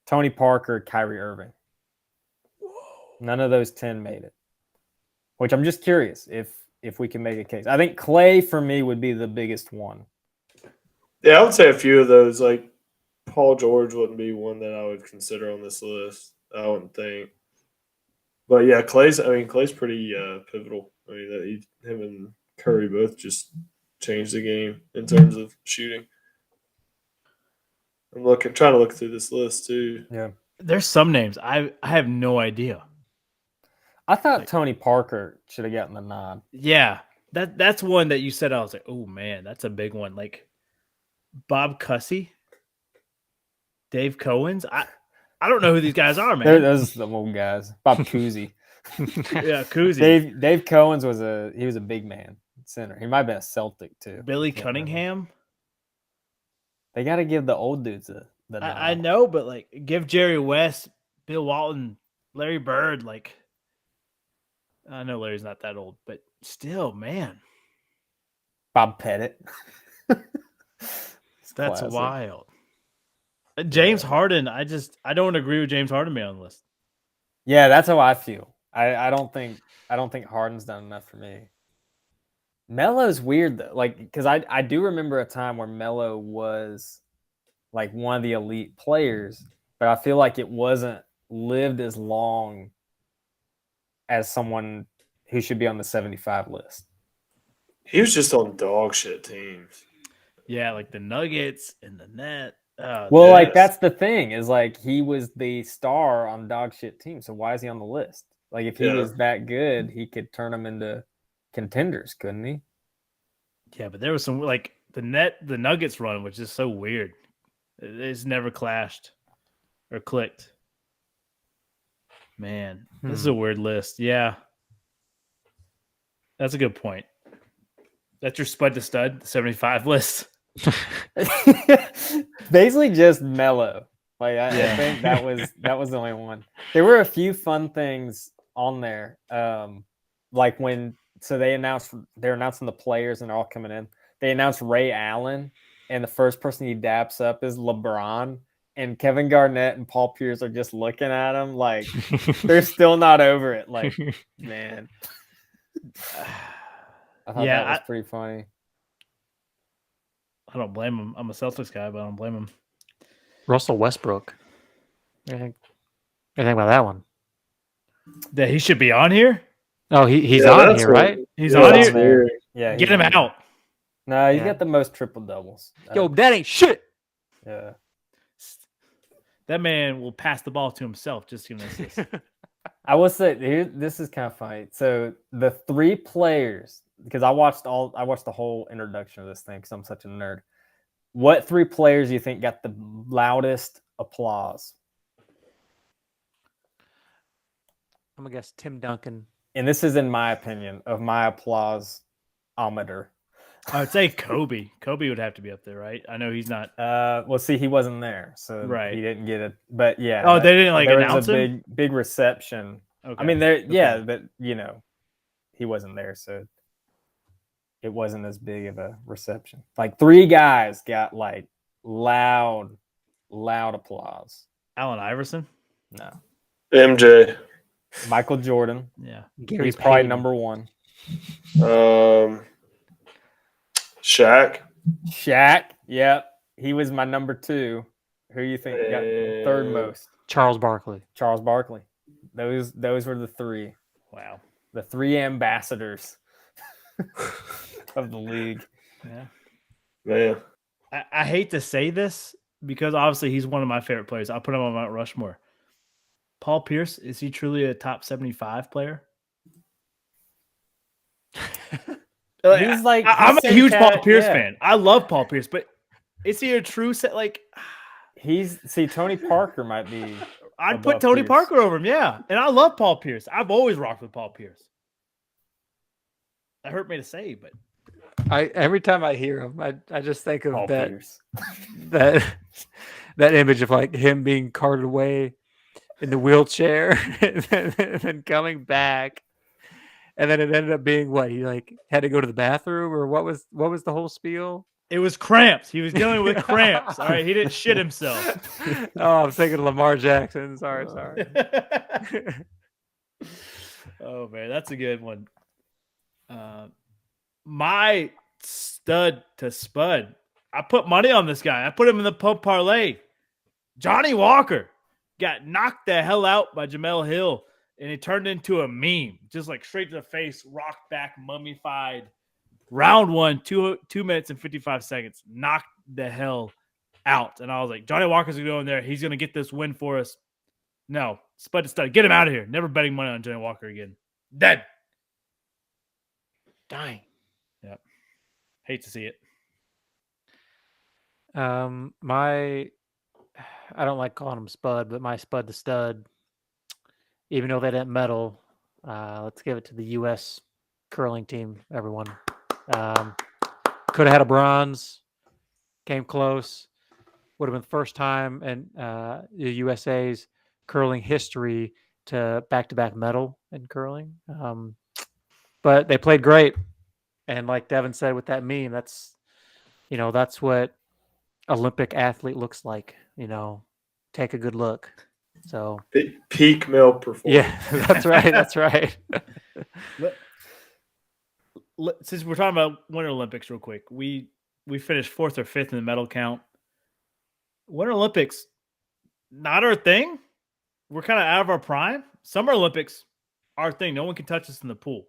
Tony Parker, Kyrie Irving. None of those 10 made it. Which I'm just curious if we can make a case. I think Klay for me would be the biggest one. Yeah, I would say a few of those. Like Paul George wouldn't be one that I would consider on this list. I wouldn't think. But yeah, Clay's pretty pivotal. I mean, him and Curry both just changed the game in terms of shooting. I'm trying to look through this list too. Yeah. There's some names I have no idea. I thought Tony Parker should have gotten the nod. Yeah, that's one that you said. I was like, oh man, that's a big one. Like Bob Cussy, Dave Cowens. I don't know who these guys are, man. Those are some old guys. Bob Cousy. Yeah, Kuzi. Dave Cowens was a big man center. He might have been a Celtic too. Billy Cunningham. They got to give the old dudes the nod. I know, but like give Jerry West, Bill Walton, Larry Bird. Like I know Larry's not that old, but still, man, Bob Pettit. that's classic. wild. James Harden. I don't agree with James Harden being on the list. Yeah, that's how I feel. I don't think Harden's done enough for me. Melo's weird though, like because I do remember a time where Melo was like one of the elite players, but I feel like it wasn't lived as long as someone who should be on the 75 list. He was just on dog shit teams. Yeah, like the Nuggets and the Net. Well, like that's the thing is like he was the star on dog shit team. So why is he on the list? Like if he was that good, he could turn them into contenders, couldn't he? Yeah, but there was some like the Nuggets run, which is so weird. It's never clashed or clicked. Man, this is a weird list. Yeah, that's a good point. That's your Spud to Stud, the 75 list. Basically just Melo. Like I think that was the only one. There were a few fun things on there. Like they're announcing the players and they're all coming in. They announced Ray Allen, and the first person he daps up is LeBron. And Kevin Garnett and Paul Pierce are just looking at him like they're still not over it. Like, man. I thought that was pretty funny. I don't blame him. I'm a Celtics guy, but I don't blame him. Russell Westbrook. I think about that one. That he should be on here? Oh, he's on here, right? He's on here. Yeah, get him out. No, he's got the most triple doubles. Yo, that ain't shit. Yeah. That man will pass the ball to himself just to assist. I will say this is kind of funny. So the three players, because I watched the whole introduction of this thing because I'm such a nerd. What three players do you think got the loudest applause? I'm gonna guess Tim Duncan. And this is in my opinion of my applause-ometer. I would say Kobe. Kobe would have to be up there, right? I know he's not. Well, see, he wasn't there, so Right. he didn't get it. But yeah. Oh, they didn't like there announce was a him. big reception. Okay. I mean, there, yeah, Okay. but he wasn't there, so it wasn't as big of a reception. Like 3 guys got like loud applause. Allen Iverson. No, MJ. Michael Jordan. Yeah. Gary He's probably Payton. number 1. Shaq. Shaq. Yep, he was my number 2. Who you think got third most? Charles Barkley. Charles Barkley. Those were the 3. Wow. The 3 ambassadors of the league. Yeah. Man. I hate to say this because obviously he's one of my favorite players. I'll put him on Mount Rushmore. Paul Pierce, is he truly a top 75 player? He's like I'm a he's huge cat- Paul Pierce yeah. fan. I love Paul Pierce, but is he a true set? Like, Tony Parker might be. I'd above put Tony Pierce. Parker over him, yeah. And I love Paul Pierce. I've always rocked with Paul Pierce. That hurt me to say, but Every time I hear him, I just think of Paul that Pierce. that image of like him being carted away in the wheelchair and then coming back. And then it ended up being what he like had to go to the bathroom, or what was the whole spiel? it was cramps. He was dealing with cramps. All right. He didn't shit himself. Oh, I'm thinking of Lamar Jackson. Sorry. Oh man, that's a good one. My stud to spud. I put money on this guy. I put him in the pump parlay. Johnny Walker got knocked the hell out by Jamel Hill, and it turned into a meme, just like straight to the face, rocked back, mummified. Round 1, 2 minutes and 55 seconds, knocked the hell out. And I was like, Johnny Walker's going to go in there. He's going to get this win for us. No, spud to stud. Get him out of here. Never betting money on Johnny Walker again. Dead. Dang. Yep. Hate to see it. I don't like calling him spud, but my spud to stud, even though they didn't medal, let's give it to the U.S. curling team, everyone. Could have had a bronze, came close, would have been the first time in the USA's curling history to back-to-back medal in curling. But they played great. And like Devin said with that meme, that's what Olympic athlete looks like. Take a good look. So Peak male performance. yeah, that's right. That's right. Since we're talking about Winter Olympics real quick, we finished 4th or 5th in the medal count. Winter Olympics, not our thing. We're kind of out of our prime. Summer Olympics, our thing. No one can touch us in the pool.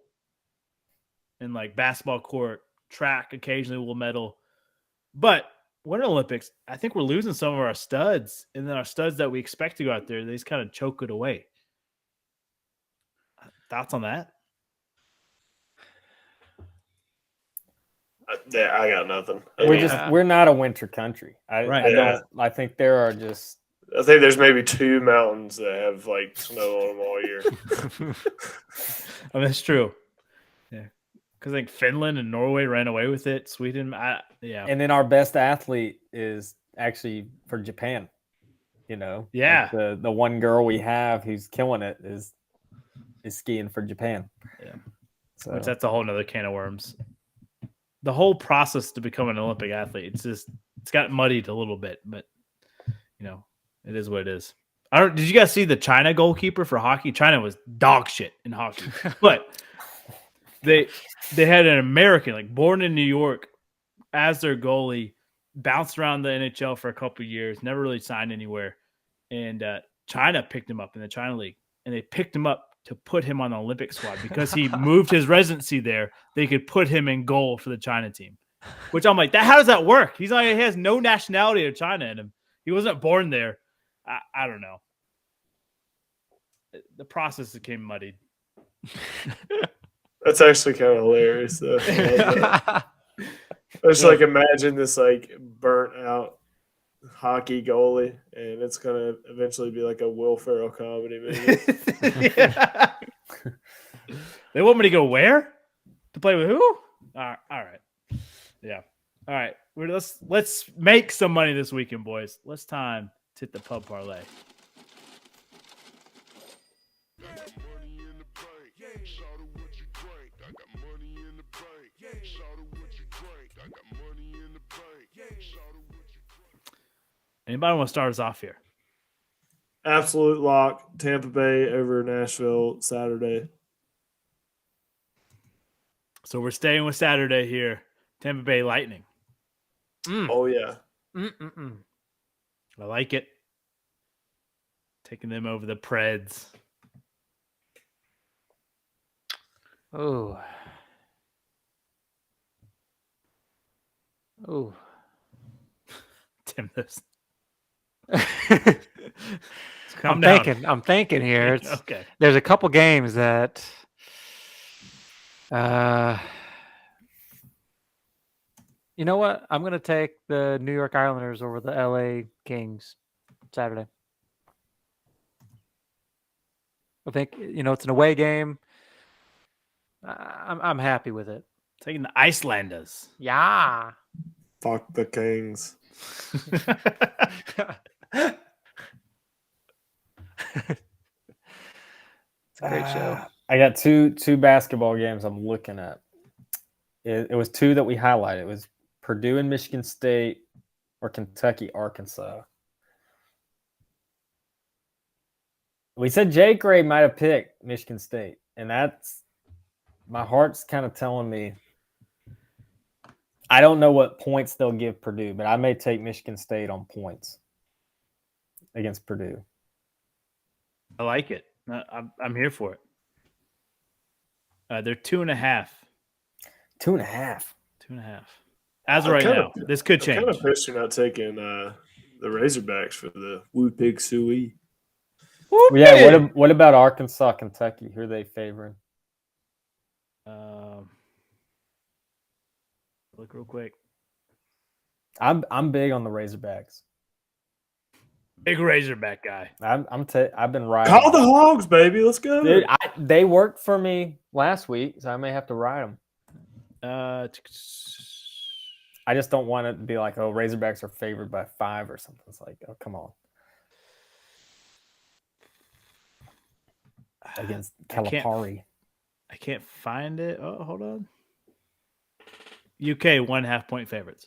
And like basketball court, track, occasionally we'll medal. But Winter Olympics, I think we're losing some of our studs. And then our studs that we expect to go out there, they just kind of choke it away. Thoughts on that? Yeah, I got nothing. We're not a winter country. Right. I think there are just I think there's maybe 2 mountains that have like snow on them all year. I mean, that's true. Yeah. Because I think Finland and Norway ran away with it. Sweden, yeah. and then our best athlete is actually for Japan. Yeah. Like the one girl we have who's killing it is skiing for Japan. Yeah. So Which that's a whole nother can of worms. The whole process to become an Olympic athlete, it's got muddied a little bit, but it is what it is. Did you guys see the China goalkeeper for hockey? China was dog shit in hockey, but they had an American, like born in New York, as their goalie, bounced around the NHL for a couple of years, never really signed anywhere, and China picked him up in the China League, and they picked him up to put him on the Olympic squad because he moved his residency there. They could put him in goal for the China team, which I'm like, how does that work? He has no nationality of China in him. He wasn't born there. I don't know. The process became muddied. That's actually kind of hilarious, though. I just like imagine this like burnt out hockey goalie, and it's gonna eventually be like a Will Ferrell comedy movie. Yeah. They want me to go where? To play with who? All right. Yeah. All right. Let's make some money this weekend, boys. Let's time to hit the pub parlay. Anybody want to start us off here? Absolute lock. Tampa Bay over Nashville Saturday. So we're staying with Saturday here. Tampa Bay Lightning. Oh yeah. I like it. Taking them over the Preds. Oh. Oh. Tim, this. I'm thinking here. It's, Okay. There's a couple games that you know what? I'm going to take the New York Islanders over the LA Kings Saturday. I think, it's an away game. I'm happy with it. Taking the Icelanders. Yeah. Fuck the Kings. It's a great show. I got two basketball games I'm looking at. It was two that we highlighted. It was Purdue and Michigan State or Kentucky, Arkansas. We said Jake Ray might have picked Michigan State, and that's my heart's kind of telling me I don't know what points they'll give Purdue, but I may take Michigan State on points against Purdue. I like it. I'm here for it. They're 2.5. 2.5. 2.5. As of right now, this could change. I'm kind of pissed you're not taking the Razorbacks for the Woo Pig Suey. Yeah, what about Arkansas, Kentucky? Who are they favoring? Look real quick. I'm big on the Razorbacks. Big Razorback guy. I've been riding. Call the Hogs, baby. Let's go. Dude, they worked for me last week, so I may have to ride them. I just don't want it to be like, oh, Razorbacks are favored by 5 or something. It's like, oh, come on. Against Calipari. I can't find it. Oh, hold on. UK 1.5 point favorites.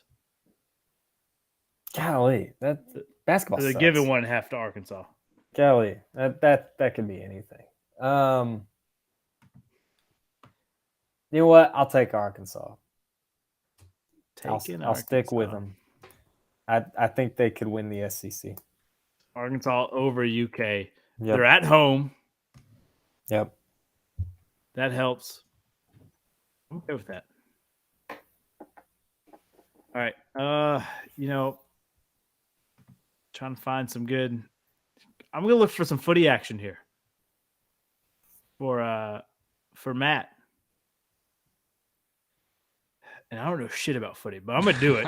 Golly, that basketball. They're sucks. giving 1.5 to Arkansas. Golly, that could be anything. You know what? I'll take Arkansas. I'll stick with them. I think they could win the SEC. Arkansas over UK. Yep. They're at home. Yep. That helps. I'm okay with that. All right. Trying to find some good. I'm gonna look for some footy action here. For Matt. And I don't know shit about footy, but I'm gonna do it.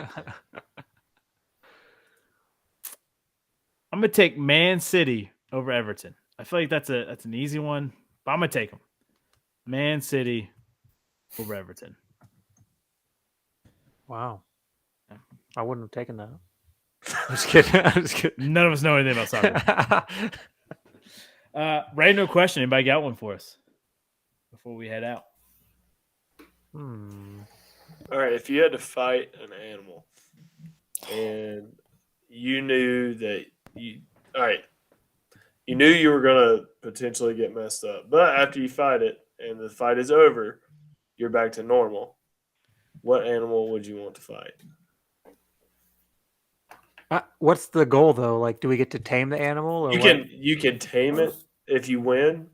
I'm gonna take Man City over Everton. I feel like that's an easy one, but I'm gonna take them. Man City over Everton. Wow. I wouldn't have taken that. I'm just kidding. None of us know anything about soccer. Random question. Anybody got one for us before we head out? All right, if you had to fight an animal and you knew that you knew you were going to potentially get messed up, but after you fight it and the fight is over, you're back to normal, what animal would you want to fight? What's the goal though? Like, do we get to tame the animal? Or You can tame it if you win.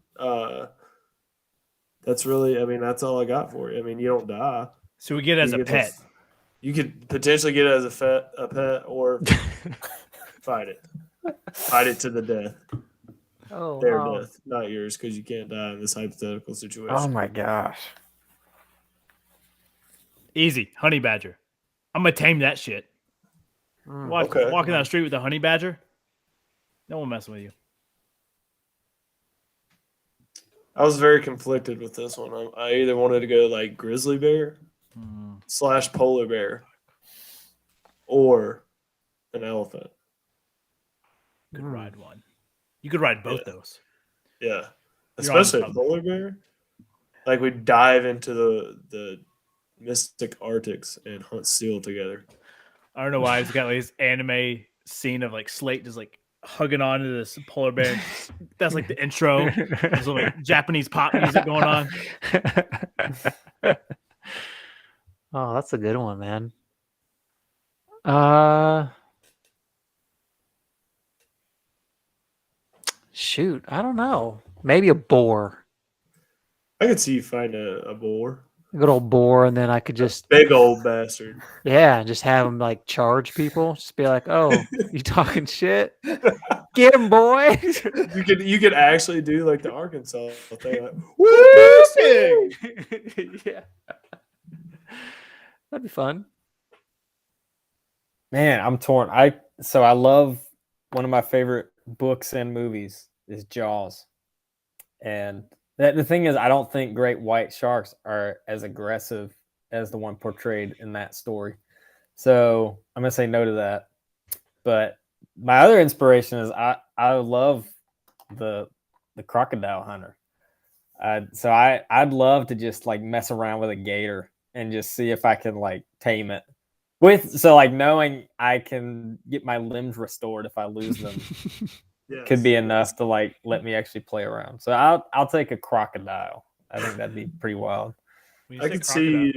That's all I got for you. I mean, you don't die. So we get it as a pet. You could potentially get it as a pet, or fight it. Fight it to the death. Oh, Their wow. death, not yours, because you can't die in this hypothetical situation. Oh my gosh. Easy. Honey badger. I'm going to tame that shit. Okay. Walking down the street with a honey badger, no one messing with you. I was very conflicted with this one. I either wanted to go like grizzly bear / polar bear or an elephant. Could ride one. You could ride both those. Yeah. You're on Especially a something. polar bear. Like we dive into the mystic Arctics and hunt seal together. I don't know why. It's got like this anime scene of like Slate just like hugging on to this polar bear. That's like the intro. There's like Japanese pop music going on. Oh, that's a good one, man. Shoot, I don't know. Maybe a boar. I could see you find a boar. A good old boar, and then I could just Big old bastard. just have him like charge people. Just be like, "Oh, you talking shit? Get him, boy!" You could actually do like the Arkansas thing. Like, Yeah, that'd be fun. Man, I'm torn. I love one of my favorite books and movies is Jaws, and the thing is, I don't think great white sharks are as aggressive as the one portrayed in that story. So I'm gonna say no to that. But my other inspiration is I love the crocodile hunter. So I'd love to just like mess around with a gator and just see if I can like tame it. Knowing I can get my limbs restored if I lose them could be enough to like let me actually play around. So I'll take a crocodile. I think that'd be pretty wild. I could see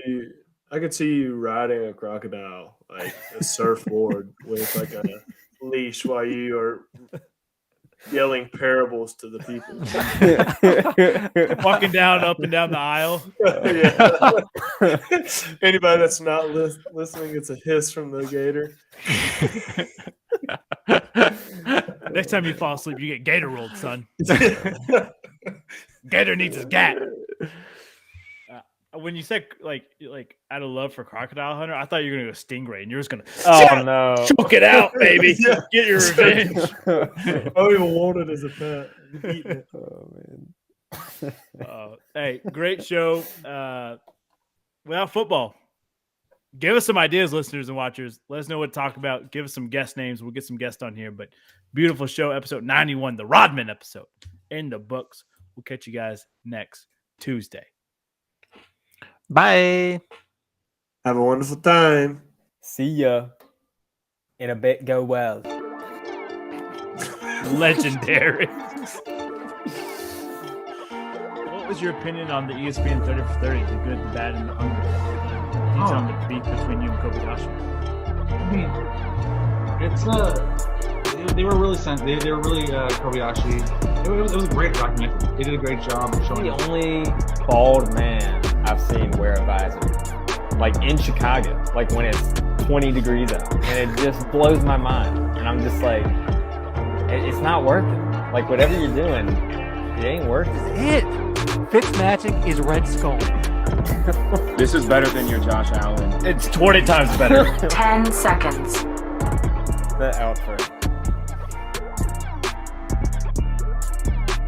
you riding a crocodile like a surfboard with like a leash while you are yelling parables to the people. Walking up and down the aisle. Anybody that's not listening, it's a hiss from the gator. Next time you fall asleep, you get gator rolled, son. Gator needs his gat. When you said like out of love for crocodile hunter, I thought you were gonna go stingray, and you're just gonna no, choke it out, baby. Get your revenge. I don't even want it as a pet. I'm eating it. Oh man. Hey, great show. Without football, give us some ideas, listeners and watchers. Let us know what to talk about. Give us some guest names. We'll get some guests on here. But beautiful show, episode 91, the Rodman episode in the books. We'll catch you guys next Tuesday. Bye. Have a wonderful time. See ya. In a bit, go well. Legendary. What was your opinion on the ESPN 30 for 30? The good, the bad, and the hungry? Each on the beef between you and Kobayashi. I mean, it's they were really sensitive. They were really Kobayashi. It was a great documentary. They did a great job of showing. The only bald man I've seen wear a visor, like in Chicago, like when it's 20 degrees out, and it just blows my mind. And I'm just like, it's not working. Like whatever you're doing, it ain't working. Fitzmagic is Red Skull. This is better than your Josh Allen. It's 20 times better. 10 seconds. The outfit.